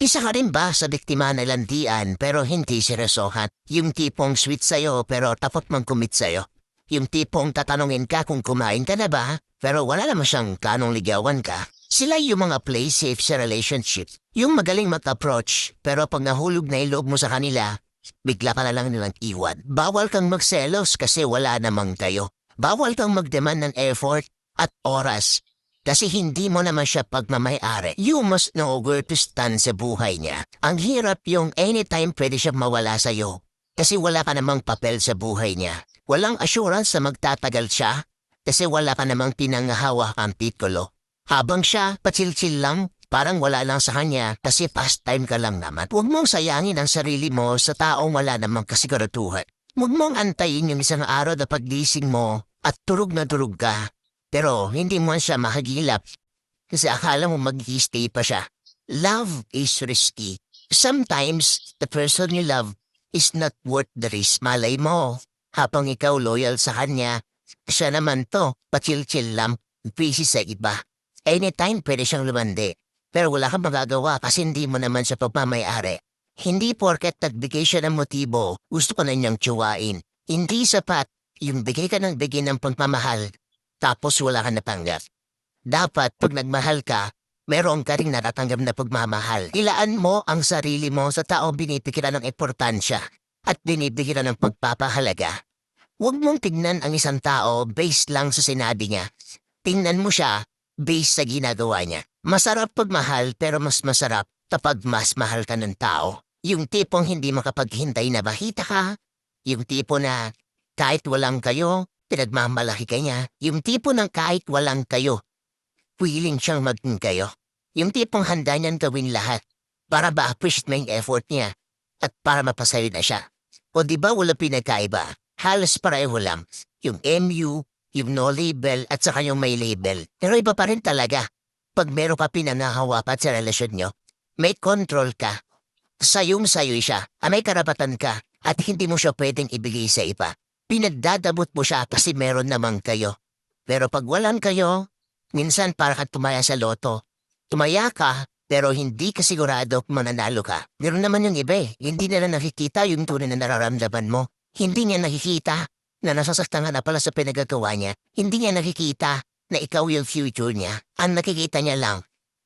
Isa ka rin ba sa biktima na landian pero hindi seryosohan? Yung tipong sweet sa'yo pero tapot mag-commit sa'yo? Yung tipong tatanungin ka kung kumain ka na ba pero wala naman siyang planong ligawan ka? Sila yung mga play safe sa relationship. Yung magaling mag-approach pero pag nahulog na yung loob mo sa kanila, bigla ka na lang nilang iwan. Bawal kang magselos kasi wala namang kayo. Bawal kang mag-demand ng effort at oras. Kasi hindi mo naman siya pagmamayari. You must know where to stand sa buhay niya. Ang hirap yung anytime pwede siya mawala sa'yo. Kasi wala ka namang papel sa buhay niya. Walang assurance na magtatagal siya. Kasi wala ka namang pinanghahawa ang titulo. Habang siya, patsil-sil lang, parang wala lang sa kanya kasi pastime ka lang naman. Huwag mong sayangin ang sarili mo sa taong wala namang kasiguraduhan. Huwag mong antayin yung isang araw na paggising mo at turog na turog ka. Pero hindi mo siya makagilap kasi akala mo mag-i-stay pa siya. Love is risky. Sometimes, the person you love is not worth the risk. Malay mo, habang ikaw loyal sa kanya, siya naman to, pa-chill-chill lang, busy sa iba. Anytime pwede siyang lumandi. Pero wala kang magagawa kasi hindi mo naman siya pagmamayari. Hindi porket nagbigay siya ng motibo, gusto ka na niyang tsuwain. Hindi sapat yung bigay ka ng bigay ng pagmamahal. Tapos wala ka natanggap. Dapat pag nagmahal ka, meron ka rin natatanggap na pagmamahal. Ilaan mo ang sarili mo sa taong binibigyan ng importansya at binibigyan ng pagpapahalaga. Huwag mong tignan ang isang tao based lang sa sinabi niya. Tingnan mo siya based sa ginagawa niya. Masarap pagmahal pero mas masarap kapag mas mahal ka ng tao. Yung tipong hindi makapaghintay na bahita ka. Yung tipo na kahit walang kayo, pinagmamalaki ka niya. Yung tipo ng kahit walang kayo, willing siyang maging kayo. Yung tipong handa niyan gawin lahat para ba-appreciate mo yung effort niya at para mapasaya na siya. O diba wala pinagkaiba? Halos pareho lang. Yung MU, yung no label at saka yung may label. Pero iba pa rin talaga. Pag meron ka pinangahawapat sa relasyon nyo, may control ka. Sayong-sayo siya, may karapatan ka at hindi mo siya pwedeng ibigay sa iba. Pinagdadabot mo siya kasi meron namang kayo. Pero pag walang kayo, minsan para ka tumaya sa loto. Tumaya ka, pero hindi ka sigurado kung mananalo ka. Meron naman yung iba hindi nila nakikita yung tunay na nararamdaman mo. Hindi niya nakikita na nasasaktan ka na pala sa pinagagawa niya. Hindi niya nakikita na ikaw yung future niya. Ang nakikita niya lang,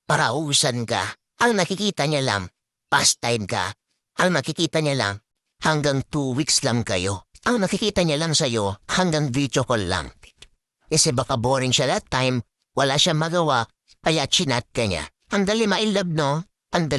parausan ka. Ang nakikita niya lang, pastime ka. Ang nakikita niya lang, hanggang 2 weeks lang kayo. Ang nakikita niya lang sa'yo hanggang video call lang. Kasi baka boring siya that time, wala siyang magawa, kaya chinat ka niya. Ang dali ma-inlove, no? Ang dali